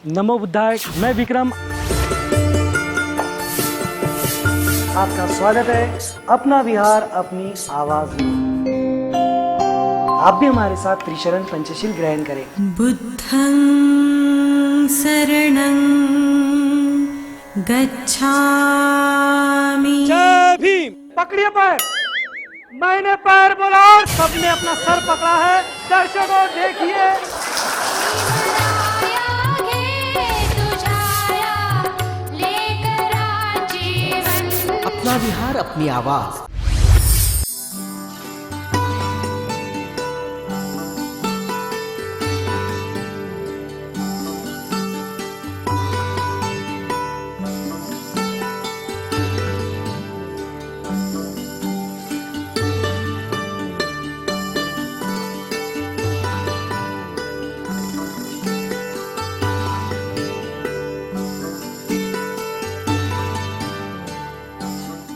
नमो बुद्धाय। मैं विक्रम आपका स्वागत है अपना विहार अपनी आवाज में। आप भी हमारे साथ त्रिशरण पंचशील ग्रहण करें। बुद्धं शरणं गच्छामि। जय भीम। पकड़िए पैर। मैंने पैर बोला और सबने अपना सर पकड़ा है। दर्शकों देखिए, अपना विहार अपनी आवाज।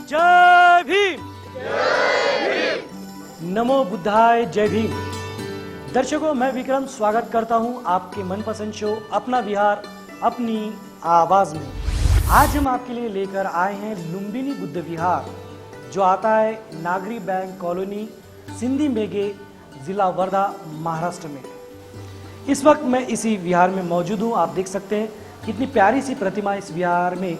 जय भीम। नमो बुद्धाय। जय भीम। दर्शकों, मैं विक्रम स्वागत करता हूं आपके मनपसंद शो अपना विहार अपनी आवाज में। आज हम आपके लिए लेकर आए हैं लुम्बिनी बुद्ध विहार, जो आता है नागरी बैंक कॉलोनी, सिंधी मेघे, जिला वर्धा, महाराष्ट्र में। इस वक्त मैं इसी विहार में मौजूद हूं। आप देख सकते हैं कितनी प्यारी सी प्रतिमा इस विहार में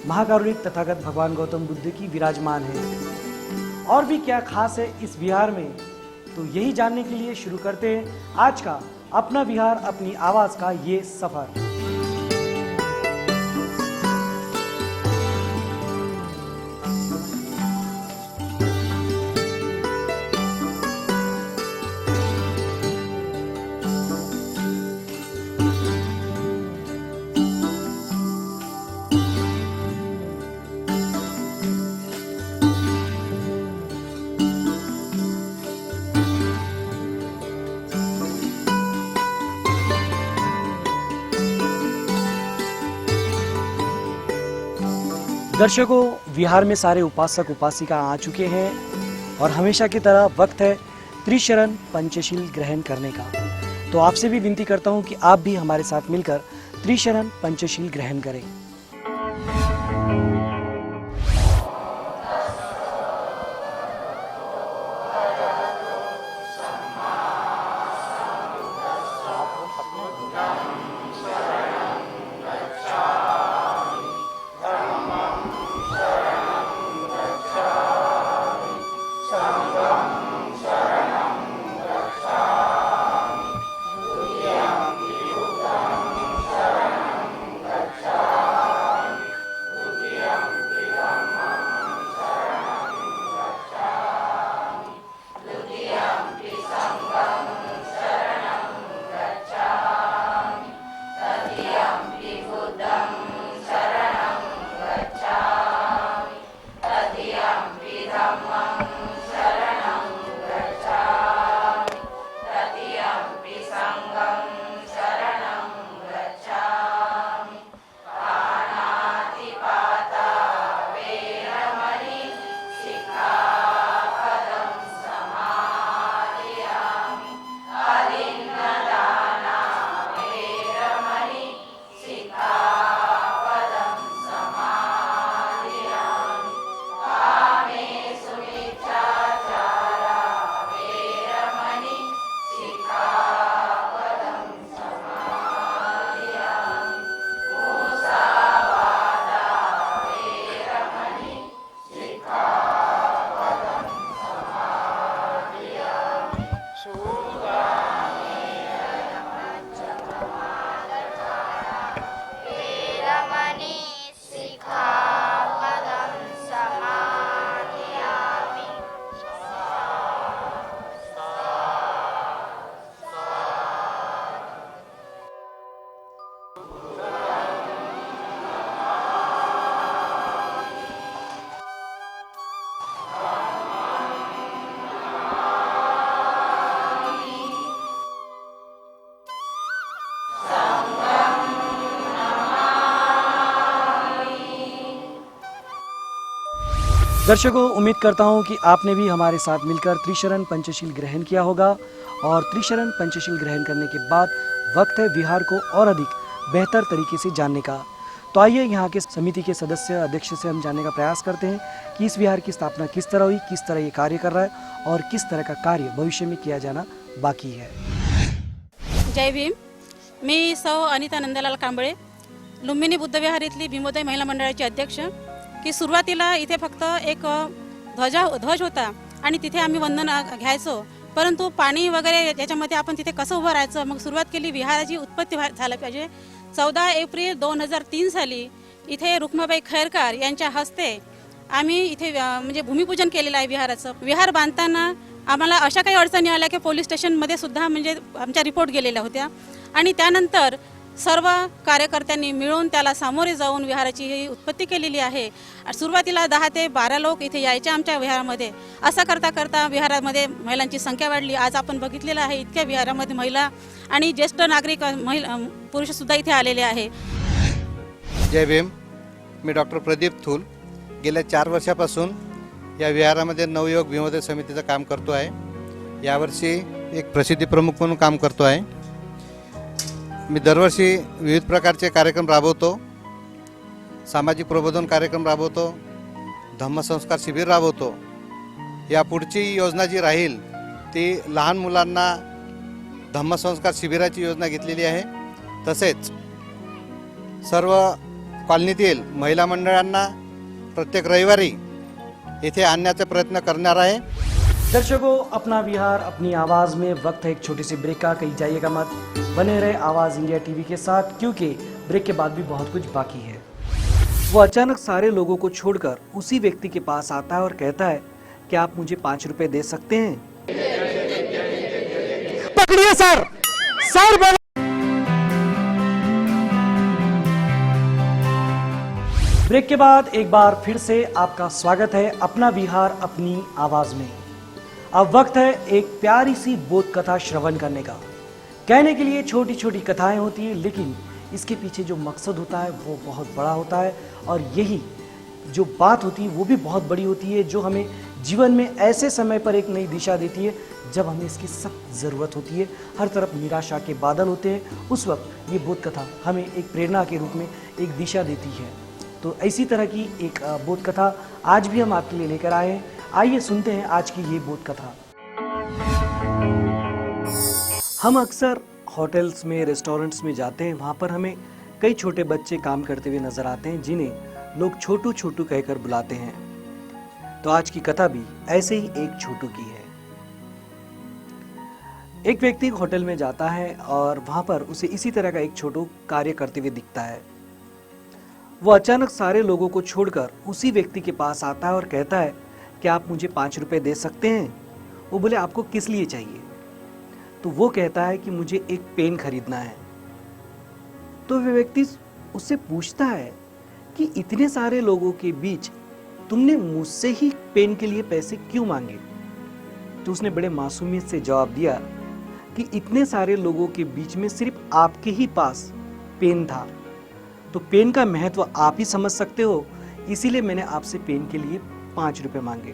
महाकारुणिक तथागत भगवान गौतम बुद्ध की विराजमान है। और भी क्या खास है इस विहार में, तो यही जानने के लिए शुरू करते हैं आज का अपना विहार अपनी आवाज का ये सफर। दर्शकों, विहार में सारे उपासक उपासिका आ चुके हैं और हमेशा की तरह वक्त है त्रिशरण पंचशील ग्रहण करने का। तो आपसे भी विनती करता हूं कि आप भी हमारे साथ मिलकर त्रिशरण पंचशील ग्रहण करें। दर्शकों, उम्मीद करता हूं कि आपने भी हमारे साथ मिलकर त्रिशरण पंचशील ग्रहण किया होगा। और त्रिशरण पंचशील ग्रहण करने के बाद वक्त है विहार को और अधिक बेहतर तरीके से जानने का। तो आइए यहाँ के समिति के सदस्य अध्यक्ष से हम जानने का प्रयास करते हैं कि इस विहार की स्थापना किस तरह हुई, किस तरह ये कार्य कर रहा है और किस तरह का कार्य भविष्य में किया जाना बाकी है। जय भीम। मी सौ अनिता नंदलाल कांबळे, लुंबिनी बुद्धविहार इथली भीमोदय महिला मंडळाची अध्यक्ष। की सुरुवातीला इथे फक्त एक ध्वज होता आणि तिथे आम्ही वंदन घ्यायचो, परंतु पाणी वगैरे याच्यामध्ये आपण तिथे कसं उभं राहायचं, मग सुरुवात केली विहाराची उत्पत्ती झाली पाहिजे। 14 एप्रिल 2003 साली इथे रुक्माबाई खैरकार यांच्या हस्ते आम्ही इथे म्हणजे भूमिपूजन केलेलं आहे विहाराचं। विहार बांधताना आम्हाला अशा काही अडचणी आल्या की पोलीस स्टेशनमध्ये सुद्धा म्हणजे आमच्या रिपोर्ट गेलेल्या होत्या आणि त्यानंतर सर्व कार्यकर्त्यांनी मिळून त्याला सामोरे जाऊन विहाराची ही उत्पत्ती केलेली आहे। सुरुवातीला 10 ते 12 लोक इथे यायचे आमच्या विहारामध्ये। असं करता करता विहारामध्ये महिलांची संख्या वाढली। आज आपण बघितलेलं आहे इतक्या विहारामध्ये महिला आणि ज्येष्ठ नागरिक पुरुष सुद्धा इथे आलेले आहे। जय भीम। मी डॉक्टर प्रदीप थूल गेल्या 4 वर्षापासून या विहारामध्ये नवयुवक भीमोदय समितीचं काम करतो आहे। यावर्षी एक प्रसिद्धी प्रमुख म्हणून काम करतो आहे। मी दरवर्षी विविध प्रकारचे कार्यक्रम राबवतो, सामाजिक प्रबोधन कार्यक्रम राबवतो, धम्मसंस्कार शिबिर राबवतो। या पुढची योजना जी राहील ती लहान मुलांना धम्मसंस्कार शिबिराची योजना घेतलेली आहे। तसेच सर्व कॉलनीतील महिला मंडळांना प्रत्येक रविवारी इथे आणण्याचा प्रयत्न करणार आहे। दर्शकों, अपना विहार अपनी आवाज़ में वक्त है एक छोटी सी ब्रेक का। कहीं जाइएगा मत, बने रहे आवाज़ इंडिया टीवी के साथ, क्योंकि ब्रेक के बाद भी बहुत कुछ बाकी है। वो अचानक सारे लोगों को छोड़कर उसी व्यक्ति के पास आता है और कहता है कि आप मुझे 5 रुपए दे सकते हैं। पकड़िए सर, सर बोलो। ब्रेक के बाद एक बार फिर से आपका स्वागत है अपना विहार अपनी आवाज़ में। अब वक्त है एक प्यारी सी बोध कथा श्रवण करने का। कहने के लिए छोटी छोटी कथाएं होती हैं, लेकिन इसके पीछे जो मकसद होता है वो बहुत बड़ा होता है और यही जो बात होती है वो भी बहुत बड़ी होती है, जो हमें जीवन में ऐसे समय पर एक नई दिशा देती है जब हमें इसकी सख्त ज़रूरत होती है। हर तरफ निराशा के बादल होते हैं, उस वक्त ये बोध कथा हमें एक प्रेरणा के रूप में एक दिशा देती है। तो इसी तरह की एक बोध कथा आज भी हम आपके लिए लेकर आए हैं। आइए सुनते हैं आज की ये बोध कथा। हम अक्सर होटल्स में, रेस्टोरेंट्स में जाते हैं, वहाँ पर हमें कई छोटे बच्चे काम करते हुए नजर आते हैं जिन्हें लोग छोटू छोटू कहकर बुलाते हैं। तो आज की कथा भी ऐसे ही एक छोटू की है। एक व्यक्ति होटल में जाता है और वहाँ पर उसे इसी तरह का एक छोटू कार्य करते हुए दिखता है। वो अचानक सारे लोगों को छोड़कर उसी व्यक्ति के पास आता है और कहता है कि आप मुझे 5 रुपए दे सकते हैं। वो बोले आपको किस लिए चाहिए? तो वो कहता है कि मुझे एक पेन खरीदना है। तो वह व्यक्ति उससे पूछता है कि इतने सारे लोगों के बीच तुमने मुझसे ही पेन के लिए पैसे क्यों मांगे? तो उसने बड़े मासूमियत से जवाब दिया कि इतने सारे लोगों के बीच में सिर्फ आपके ही पास पेन था, तो पेन का महत्व आप ही समझ सकते हो, इसीलिए मैंने आपसे पेन के लिए 5 रुपए मांगे।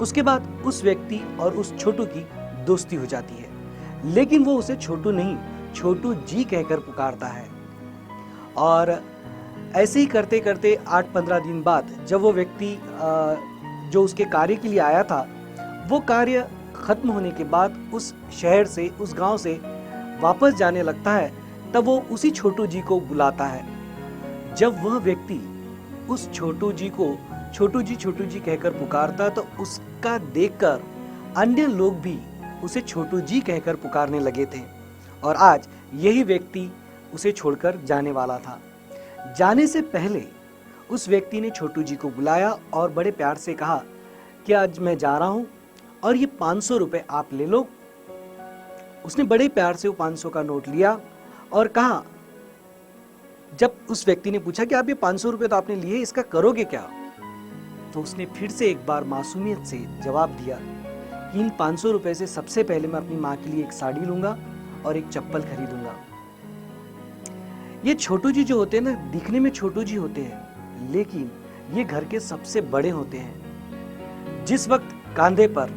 उसके बाद उस व्यक्ति और उस छोटू की दोस्ती हो जाती है, लेकिन वो उसे छोटू नहीं, छोटू जी कहकर पुकारता है। और ऐसे ही करते करते 8-15 दिन बाद जब वो व्यक्ति जो उसके कार्य के लिए आया था, वो कार्य खत्म होने के बाद उस शहर से, उस गांव से वापस जाने लगता है, तब वो उसी छोटू जी को बुलाता है। जब वह व्यक्ति उस छोटू जी को छोटू जी कहकर पुकारता, तो उसका देखकर अन्य लोग भी उसे छोटू जी कहकर पुकारने लगे थे। और आज यही व्यक्ति उसे छोड़कर जाने वाला था। जाने से पहले उस व्यक्ति ने छोटू जी को बुलाया और बड़े प्यार से कहा कि आज मैं जा रहा हूं और ये 500 रुपए आप ले लो। उसने बड़े प्यार से वो 500 का नोट लिया और कहा, जब उस व्यक्ति ने पूछा कि आप ये 500 रुपए तो आपने लिए, इसका करोगे क्या? तो उसने फिर से एक बार मासूमियत से जवाब दिया कि इन 500 रुपए से सबसे पहले मैं अपनी माँ के लिए एक साड़ी लूंगा और एक चप्पल खरीदूंगा। ये छोटू जी जो होते हैं ना, दिखने में छोटू जी होते हैं, लेकिन ये घर के सबसे बड़े होते हैं। जिस वक्त कांधे पर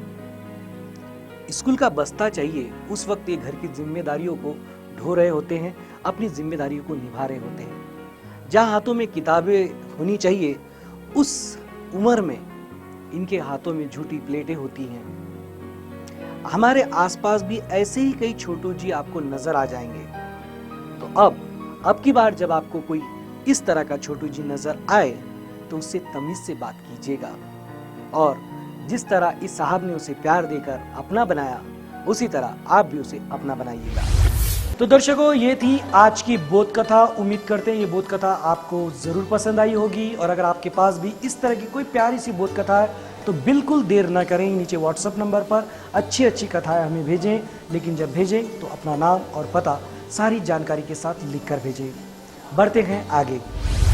स्कूल का बस्ता चाहिए, उस वक्त ये घर की जिम्मेदारियों को ढो रहे होते हैं अपनी जिम्मेदारी को निभा रहे होते हैं। जहाँ हाथों में किताबें होनी चाहिए, उस उम्र में इनके हाथों में झूठी प्लेटें होती हैं। हमारे आसपास भी ऐसे ही कई छोटू जी आपको नजर आ जाएंगे। तो अब की बार जब आपको कोई इस तरह का छोटू जी नजर आए तो उससे तमीज से बात कीजिएगा, और जिस तरह इस साहब ने उसे प्यार देकर अपना बनाया, उसी तरह आप भी उसे अपना बनाइएगा। तो दर्शकों, ये थी आज की बोध कथा। उम्मीद करते हैं ये बोध कथा आपको जरूर पसंद आई होगी, और अगर आपके पास भी इस तरह की कोई प्यारी सी बोध कथा है तो बिल्कुल देर ना करें, नीचे व्हाट्सएप नंबर पर अच्छी अच्छी कथाएं हमें भेजें। लेकिन जब भेजें तो अपना नाम और पता सारी जानकारी के साथ लिख कर भेजें। बढ़ते हैं आगे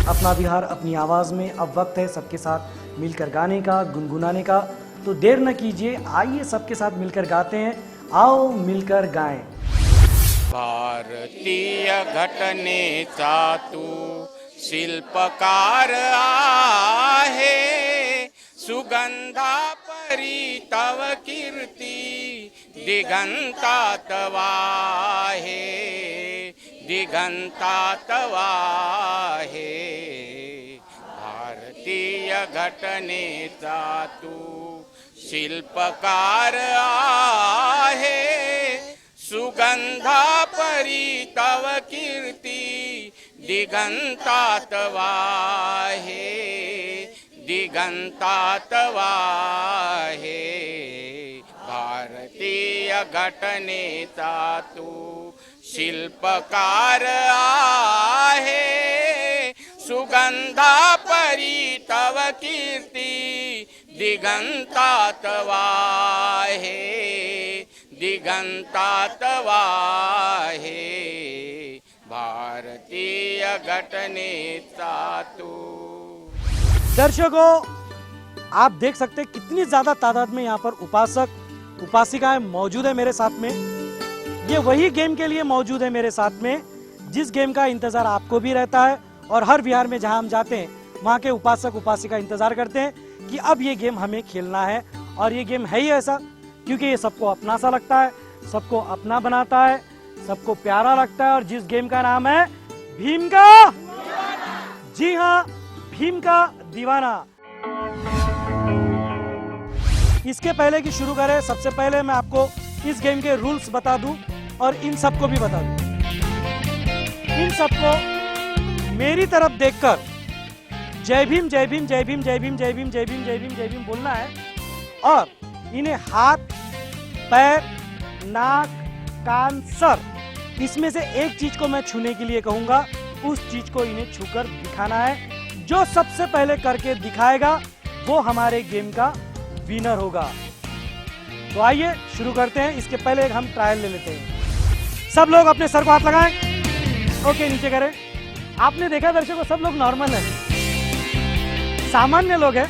अपना बिहार अपनी आवाज़ में। अब वक्त है सबके साथ मिलकर गाने का, गुनगुनाने का। तो देर न कीजिए, आइए सबके साथ मिलकर गाते हैं। आओ मिलकर गाएं। भारतीय घटनेचा तू शिल्पकार आहे, सुगंधा परी तव कीर्ती दिगंतात वाहे, दिगंतात वाहे। भारतीय घटनेचा तू शिल्पकार आहे, सुगंधा परी तव कीर्ती दिगंतात वाहे, दिगंतात वाहे। भारतीय घटनेचा तू शिल्पकार आहे, सुगंधा परी तव कीर्ती दिगंतात वाहे, दिगंतात वाहे। भारतीय घटनेचा तू। दर्शकों, आप देख सकते हैं कितनी ज्यादा तादाद में यहाँ पर उपासक उपासिकाएं मौजूद है मेरे साथ में। ये वही गेम के लिए मौजूद है मेरे साथ में जिस गेम का इंतजार आपको भी रहता है, और हर विहार में जहां हम जाते हैं वहां के उपासक उपासिका इंतजार करते हैं कि अब ये गेम हमें खेलना है। और ये गेम है ही ऐसा क्योंकि ये सबको अपना सा लगता है, सबको अपना बनाता है, सबको प्यारा लगता है। और जिस गेम का नाम है भीम का, जी हाँ, भीम का दीवाना। इसके पहले कि शुरू करें, सबसे पहले मैं आपको इस गेम के रूल्स बता दूं और इन सबको भी बता दूं। इन सबको मेरी तरफ देखकर जय भीम जय भीम जय भीम जय भीम जय भीम जय भीम जय भीम जय भीम बोलना है, और इन्हें हाथ, पैर, नाक, कान, सर, इसमें से एक चीज को मैं छूने के लिए कहूंगा, उस चीज को इन्हें छूकर दिखाना है। जो सबसे पहले करके दिखाएगा वो हमारे गेम का विनर होगा। तो आइए शुरू करते हैं। इसके पहले एक हम ट्रायल ले लेते हैं। सब लोग अपने सर को हाथ लगाएं। ओके, नीचे करें। आपने देखा दर्शकों, सब लोग नॉर्मल है, सामान्य लोग हैं।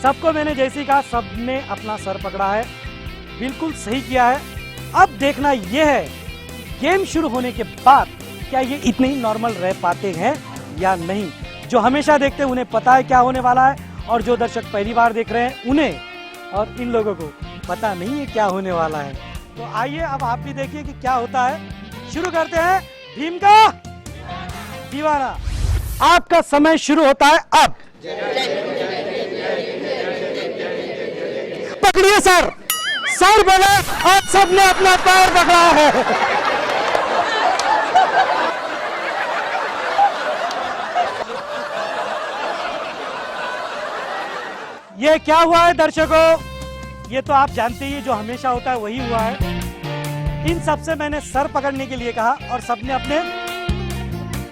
सबको मैंने जैसे कहा, सबने अपना सर पकड़ा है, बिल्कुल सही किया है। अब देखना यह है गेम शुरू होने के बाद क्या ये इतने ही नॉर्मल रह पाते हैं या नहीं। जो हमेशा देखते हैं उन्हें पता है क्या होने वाला है, और जो दर्शक पहली बार देख रहे हैं उन्हें और इन लोगों को पता नहीं है क्या होने वाला है। तो आइए अब आप भी देखिए कि क्या होता है। शुरू करते हैं भीम का दीवाना। आपका समय शुरू होता है अब। पकड़िए सर, सर बोले और सबने अपना पैर पकड़ा है। ये क्या हुआ है दर्शकों, ये तो आप जानते ही, जो हमेशा होता है वही हुआ है। इन सबसे मैंने सर पकड़ने के लिए कहा और सबने अपने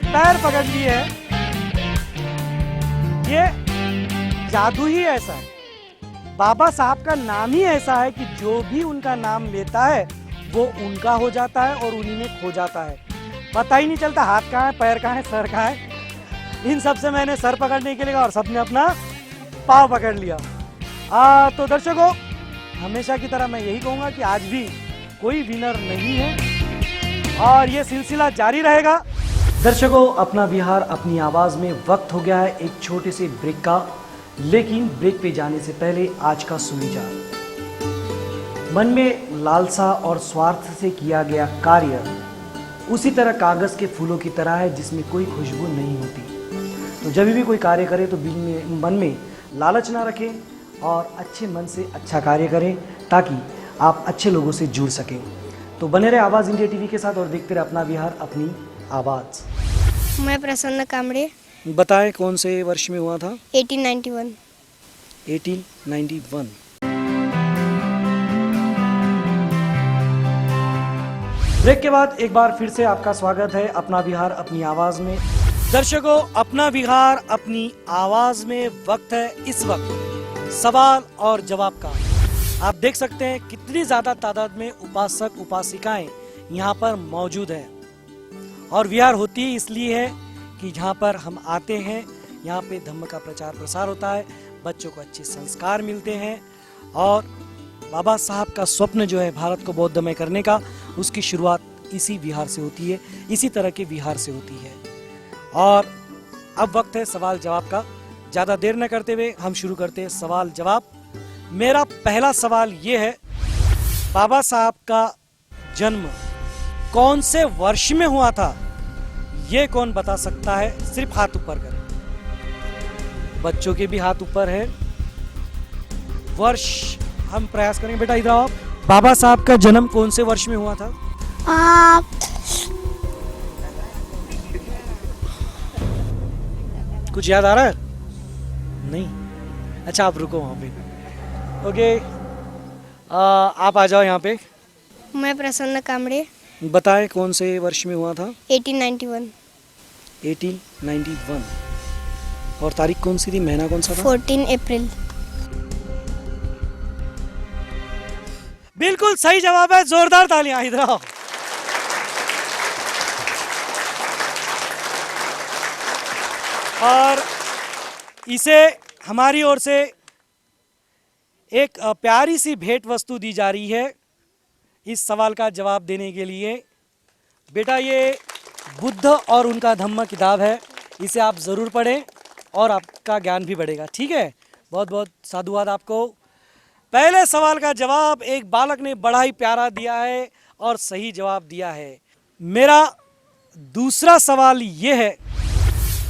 पैर पकड़ लिए हैं। ये जादू ही ऐसा है, बाबा साहब का नाम ही ऐसा है कि जो भी उनका नाम लेता है वो उनका हो जाता है और उन्हीं में खो जाता है। पता ही नहीं चलता हाथ कहाँ है, पैर कहाँ है, सर कहाँ है। इन सबसे मैंने सर पकड़ने के लिए कहा और सबने अपना पाँव पकड़ लिया। तो दर्शकों, हमेशा की तरह मैं यही कहूंगा कि आज भी कोई विनर नहीं है और ये सिलसिला जारी रहेगा। दर्शकों, अपना बिहार अपनी आवाज में वक्त हो गया है एक छोटे से ब्रेक का, लेकिन ब्रेक पे जाने से पहले आज का सुविचार। मन में लालसा और स्वार्थ से किया गया कार्य उसी तरह कागज़ के फूलों की तरह है जिसमें कोई खुशबू नहीं होती। तो जब भी कोई कार्य करे तो मन में लालच ना रखें और अच्छे मन से अच्छा कार्य करें ताकि आप अच्छे लोगों से जुड़ सकें। तो बने रहे आवाज़ इंडिया टीवी के साथ और देखते रहे अपना बिहार अपनी आवाज़। मैं प्रसन्न कामड़े। बताएं कौन से वर्ष में हुआ था? 1891। 1891। ब्रेक के बाद एक बार फिर से आपका स्वागत है अपना बिहार अपनी आवाज़ में। दर्शकों, अपना बिहार अपनी आवाज़ में वक्त है इस वक्त सवाल और जवाब का। आप देख सकते हैं कितनी ज़्यादा तादाद में उपासक उपासिकाएं यहाँ पर मौजूद हैं और विहार होती है इसलिए है कि जहाँ पर हम आते हैं यहाँ पे धम्म का प्रचार प्रसार होता है, बच्चों को अच्छे संस्कार मिलते हैं और बाबा साहब का स्वप्न जो है भारत को बौद्धमय करने का, उसकी शुरुआत इसी विहार से होती है, इसी तरह के विहार से होती है। और अब वक्त है सवाल जवाब का। ज़्यादा देर न करते हुए हम शुरू करते हैं सवाल जवाब। मेरा पहला सवाल ये है, बाबा साहब का जन्म कौन से वर्ष में हुआ था? ये कौन बता सकता है? सिर्फ हाथ ऊपर करें। बच्चों के भी हाथ ऊपर है। वर्ष हम प्रयास करेंगे। बेटा इधर आओ। बाबा साहब का जन्म कौन से वर्ष में हुआ था? कुछ याद आ रहा है? नहीं? अच्छा आप रुको वहाँ पे। ओके, आप आ जाओ यहाँ पे। मैं प्रसन्न कामड़े। बताएं कौन से वर्ष में हुआ था? 1891। 1891। और तारीख कौन सी थी, महीना कौन सा था? 14 अप्रैल। बिल्कुल सही जवाब है, जोरदार तालियां। इधर आओ। और इसे हमारी ओर से एक प्यारी सी भेंट वस्तु दी जा रही है इस सवाल का जवाब देने के लिए। बेटा ये बुद्ध और उनका धम्म किताब है, इसे आप ज़रूर पढ़ें और आपका ज्ञान भी बढ़ेगा। ठीक है, बहुत बहुत साधुवाद आपको। पहले सवाल का जवाब एक बालक ने बड़ा ही प्यारा दिया है और सही जवाब दिया है। मेरा दूसरा सवाल ये है,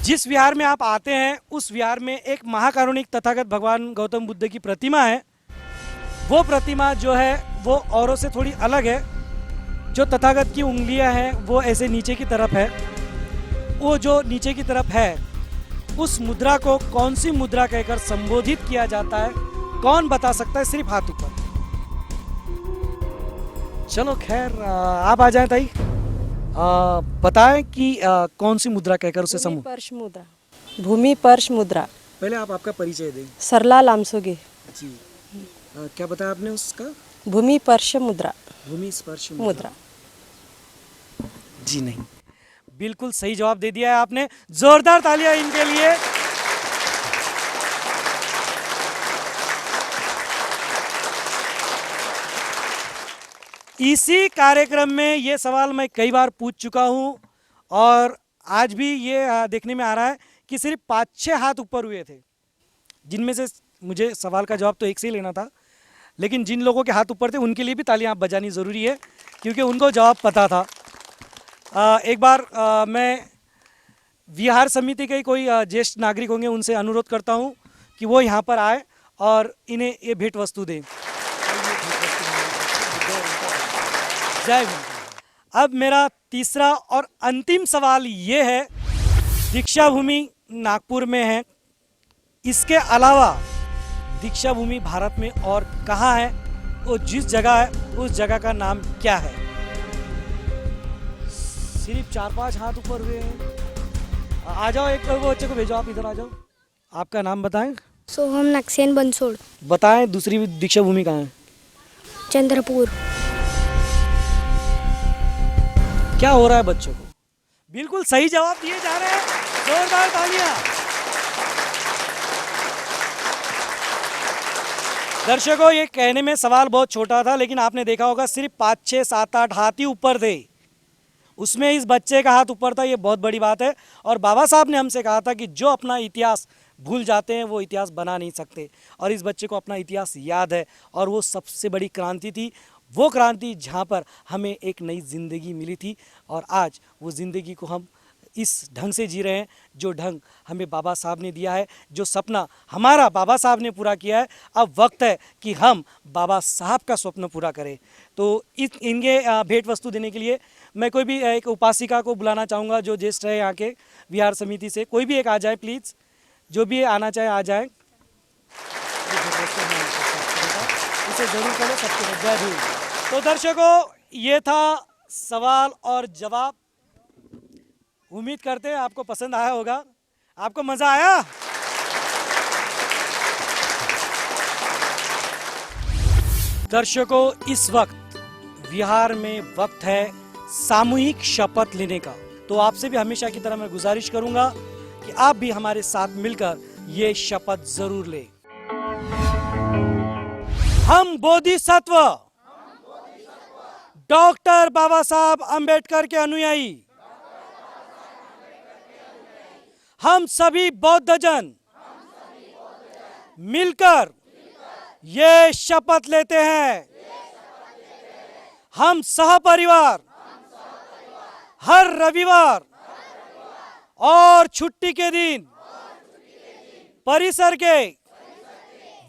जिस विहार में आप आते हैं उस विहार में एक महाकारुणिक तथागत भगवान गौतम बुद्ध की प्रतिमा है। वो प्रतिमा जो है वो औरों से थोड़ी अलग है। जो तथागत की उंगलियां हैं वो ऐसे नीचे की तरफ है। वो जो नीचे की तरफ है उस मुद्रा को कौन सी मुद्रा कहकर संबोधित किया जाता है? कौन बता सकता है? सिर्फ हाथ ऊपर। चलो खैर आप आ जाएं ताई। बताएं कि कौन सी मुद्रा कहकर उसे समूह? पर्श मुद्रा। भूमि पर्श मुद्रा। पहले आप आपका परिचय दें। सरला लामसोगे जी। क्या बताया आपने उसका? भूमि पर्श मुद्रा। भूमि स्पर्श मुद्रा। जी नहीं, बिल्कुल सही जवाब दे दिया है आपने। जोरदार तालियां इनके लिए। इसी कार्यक्रम में ये सवाल मैं कई बार पूछ चुका हूं और आज भी ये देखने में आ रहा है कि सिर्फ 5-6 हाथ ऊपर हुए थे, जिनमें से मुझे सवाल का जवाब तो एक से ही लेना था, लेकिन जिन लोगों के हाथ ऊपर थे उनके लिए भी तालियां बजानी ज़रूरी है क्योंकि उनको जवाब पता था। एक बार मैं विहार समिति के कोई ज्येष्ठ नागरिक होंगे उनसे अनुरोध करता हूं कि वो यहाँ पर आए और इन्हें ये भेंट वस्तु दें। जय हिंद। अब मेरा तीसरा और अंतिम सवाल ये है, दीक्षा भूमि नागपुर में है, इसके अलावा दीक्षा भूमि भारत में और कहाँ है? वो जिस जगह है उस जगह का नाम क्या है? सिर्फ 4-5 हाथ ऊपर हुए हैं। आ जाओ, एक बच्चे को भेजो, आप इधर आ जाओ। आपका नाम बताएं। सोहम नक्सेन बंसोड़। बताएं दूसरी दीक्षा भूमि कहाँ है? चंद्रपुर। क्या हो रहा है बच्चों को? बिल्कुल सही जवाब दिए जा रहे हैं, जोरदार तालियां। दर्शकों, ये कहने में सवाल बहुत छोटा था लेकिन आपने देखा होगा सिर्फ 5, 6, 7, 8 हाथ ही ऊपर थे, उसमें इस बच्चे का हाथ ऊपर था। ये बहुत बड़ी बात है और बाबा साहब ने हमसे कहा था कि जो अपना इतिहास भूल जाते हैं वो इतिहास बना नहीं सकते, और इस बच्चे को अपना इतिहास याद है और वो सबसे बड़ी क्रांति थी वो क्रांति जहाँ पर हमें एक नई ज़िंदगी मिली थी और आज वो ज़िंदगी को हम इस ढंग से जी रहे हैं जो ढंग हमें बाबा साहब ने दिया है, जो सपना हमारा बाबा साहब ने पूरा किया है। अब वक्त है कि हम बाबा साहब का स्वप्न पूरा करें। तो इनके भेंट वस्तु देने के लिए मैं कोई भी एक उपासिका को बुलाना चाहूँगा जो ज्येष्ठ है यहाँ के विहार समिति से। कोई भी एक आ जाए प्लीज़, जो भी आना चाहे आ जाए। इसे जरूर करो सबके। जय भीम। तो दर्शकों, ये था सवाल और जवाब। उम्मीद करते हैं आपको पसंद आया होगा। आपको मजा आया? दर्शकों, इस वक्त विहार में वक्त है सामूहिक शपथ लेने का। तो आपसे भी हमेशा की तरह मैं गुजारिश करूंगा कि आप भी हमारे साथ मिलकर ये शपथ जरूर लें। हम बोधिसत्व डॉक्टर बाबा साहब अंबेडकर के अनुयायी, हम सभी बौद्धजन मिलकर ये शपथ लेते हैं, हम सहपरिवार हर रविवार और छुट्टी के दिन परिसर के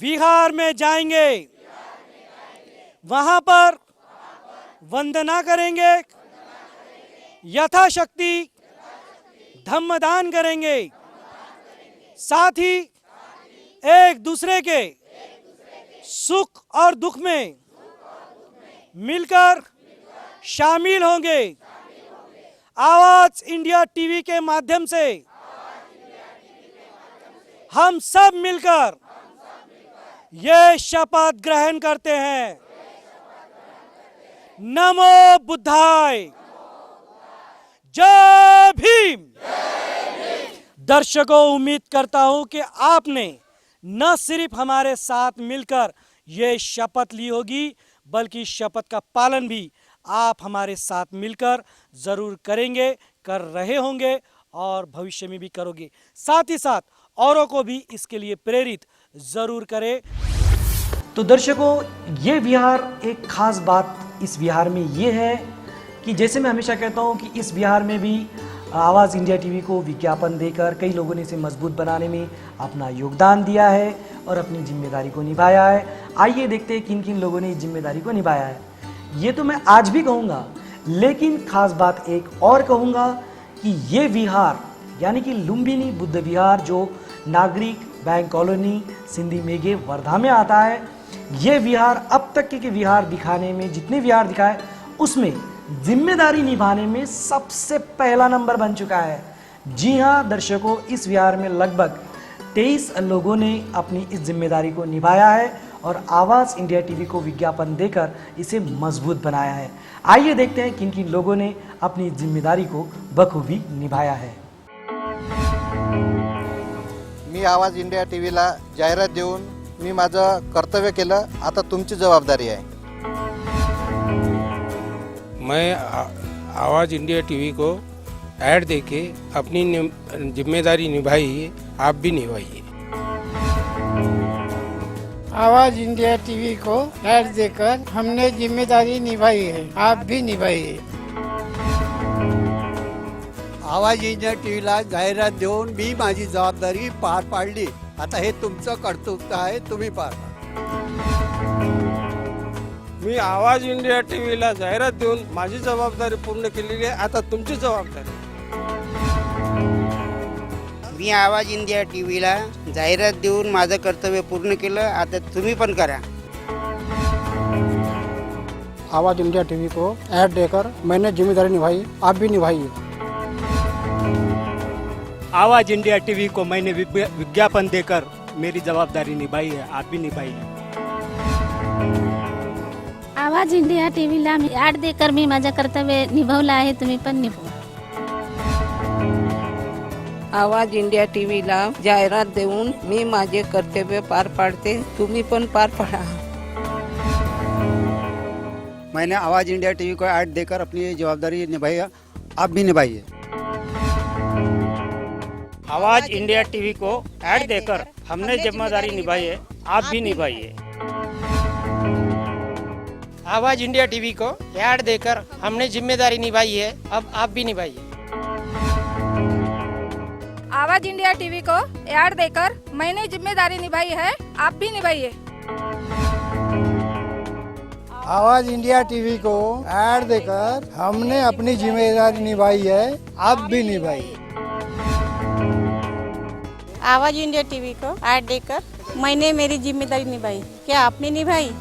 विहार में जाएंगे, वहां पर वंदना करेंगे, यथाशक्ति धम्मदान करेंगे, साथ ही एक दूसरे के सुख और दुख में मिलकर शामिल होंगे। आवाज इंडिया टीवी के माध्यम से हम सब मिलकर ये शपथ ग्रहण करते हैं। नमो बुद्धाय। जय भीम। दर्शकों, उम्मीद करता हूं कि आपने न सिर्फ हमारे साथ मिलकर ये शपथ ली होगी, बल्कि शपथ का पालन भी आप हमारे साथ मिलकर जरूर करेंगे, कर रहे होंगे और भविष्य में भी करोगे। साथ ही साथ औरों को भी इसके लिए प्रेरित जरूर करें। तो दर्शकों, ये विहार एक खास बात इस विहार में ये है कि जैसे मैं हमेशा कहता हूँ कि इस विहार में भी आवाज़ इंडिया टीवी को विज्ञापन देकर कई लोगों ने इसे मजबूत बनाने में अपना योगदान दिया है और अपनी जिम्मेदारी को निभाया है। आइए देखते हैं किन किन लोगों ने इस जिम्मेदारी को निभाया है। ये तो मैं आज भी कहूँगा, लेकिन खास बात एक और कहूँगा कि ये विहार यानी कि लुम्बिनी बुद्ध विहार जो नागरिक बैंक कॉलोनी सिंधी मेघे वर्धा में आता है, ये विहार अब तक के विहार दिखाने में, जितने विहार दिखाए उसमें जिम्मेदारी निभाने में सबसे पहला नंबर बन चुका है। जी हाँ दर्शकों, इस विहार में लगभग 23 लोगों ने अपनी इस जिम्मेदारी को निभाया है और आवाज़ इंडिया टीवी को विज्ञापन देकर इसे मजबूत बनाया है। आइए देखते हैं किन किन लोगों ने अपनी जिम्मेदारी को बखूबी निभाया है। मी आवाज इंडिया टीव्हीला जाहिरात देऊन मी माझं कर्तव्य केलं, आता तुमची जबाबदारी आहे। मैं आवाज़ इंडिया टीवी को ऐड देके अपनी जिम्मेदारी निभाई है, आप भी निभाइए। आवाज इंडिया टीवी को ऐड देकर हमने जिम्मेदारी निभाई है, आप भी निभाइए। आवाज इंडिया टीव्हीला जाहिरात देऊन मी माझी जबाबदारी पार पाडली, आता हे तुमचं कर्तव्य आहे, तुम्ही पार पाडा। मी आवाज इंडिया टीव्हीला जाहिरात देऊन माझी जबाबदारी पूर्ण केलेली आहे, आता तुमची जबाबदारी। मी आवाज इंडिया टीव्हीला जाहिरात देऊन माझं कर्तव्य पूर्ण केलं, आता तुम्ही पण करा। आवाज इंडिया टीवी को ऐड देकर मैंने जिम्मेदारी निभाई, आप भी निभाइए। आवाज इंडिया टीवी को मैंने विज्ञापन देकर मेरी जवाबदारी निभाई है, आप भी निभाइए। आवाज इंडिया टीव्हीला ॲड देकर मी माझं कर्तव्य निभावलं आहे, तुम्ही पण निभवा। आवाज इंडिया टीव्हीला जाहिरात देऊन मी माझे कर्तव्य पार पाडते, तुम्ही पण पार पाडा। मैंने आवाज इंडिया टीवी को ऐड देकर अपनी जवाबदारी निभाई, आप भी निभाइए। आवाज इंडिया टीवी को ऐड देकर हमने जिम्मेदारी निभाई है, आप भी निभाइए। आवाज इंडिया टीवी को ऐड देकर हमने जिम्मेदारी निभाई है, अब आप भी निभाइए। आवाज इंडिया टीवी को ऐड देकर मैंने जिम्मेदारी निभाई है, आप भी निभाइए। आवाज इंडिया टीवी को ऐड देकर हमने अपनी जिम्मेदारी निभाई है, आप भी निभाइए। आवाज इंडिया टीवी को ऐड देकर मैंने मेरी जिम्मेदारी निभाई, क्या आपने निभाई?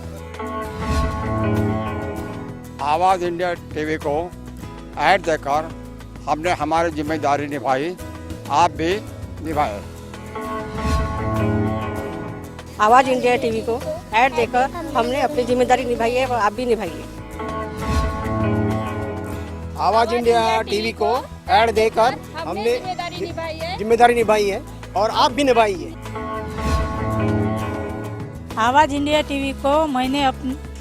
आवाज इंडिया टीवी को ऐड देकर हमने हमारी जिम्मेदारी निभाई, आप भी निभाए। आवाज इंडिया टीवी को ऐड देकर हमने अपनी जिम्मेदारी निभाई है, आप भी निभाइए। आवाज इंडिया टीवी को ऐड देकर हमने जिम्मेदारी निभाई है और आप भी निभाइए। आवाज इंडिया टीवी को मैंने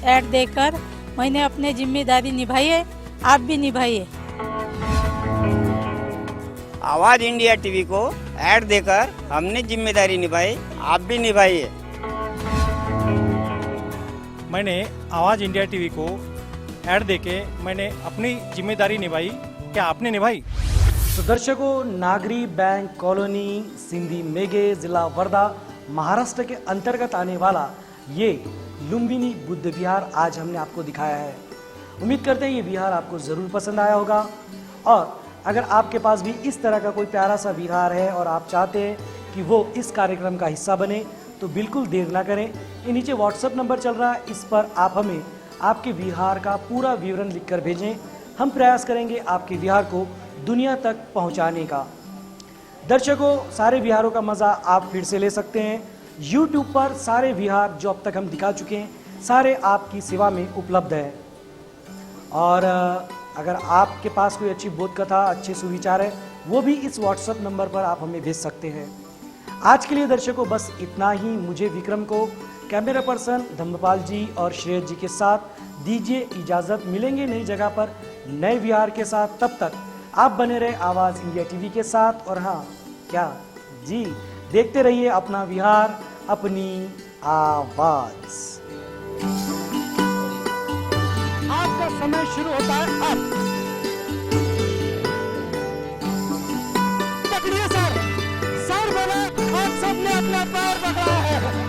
ऐड देकर मैंने अपनी जिम्मेदारी निभाई है, आप भी निभाइए। आवाज इंडिया टीवी को ऐड देकर हमने जिम्मेदारी निभाई, आप भी निभाइए। मैंने आवाज इंडिया टीवी को ऐड देके मैंने अपनी जिम्मेदारी निभाई, क्या आपने निभाई? तो दर्शकों, नागरी बैंक कॉलोनी, सिंधी मेघे, जिला वर्धा, महाराष्ट्र के अंतर्गत आने वाला ये लुम्बिनी बुद्ध विहार आज हमने आपको दिखाया है। उम्मीद करते हैं ये विहार आपको ज़रूर पसंद आया होगा, और अगर आपके पास भी इस तरह का कोई प्यारा सा विहार है और आप चाहते हैं कि वो इस कार्यक्रम का हिस्सा बने, तो बिल्कुल देर ना करें। ये नीचे व्हाट्सएप नंबर चल रहा है, इस पर आप हमें आपके विहार का पूरा विवरण लिखकर भेजें। हम प्रयास करेंगे आपके विहार को दुनिया तक पहुंचाने का। दर्शकों, सारे विहारों का मज़ा आप फिर से ले सकते हैं। YouTube पर सारे विहार जो अब तक हम दिखा चुके हैं, सारे आपकी सेवा में उपलब्ध है। और अगर आपके पास कोई अच्छी बोध कथा, अच्छे सुविचार है, वो भी इस व्हाट्सएप नंबर पर आप हमें भेज सकते हैं। आज के लिए दर्शकों बस इतना ही। मुझे विक्रम को कैमरा पर्सन धम्मपाल जी और श्रेयस जी के साथ दीजिए इजाज़त। मिलेंगे नई जगह पर नए विहार के साथ, तब तक आप बने रहे आवाज़ इंडिया टीवी के साथ। और हाँ, क्या जी, देखते रहिए अपना विहार, अपनी आवाज़। आपका समय शुरू होता है अब। पकड़िए सर, सर बोले, आप सबने अपना पैर पकड़ा है।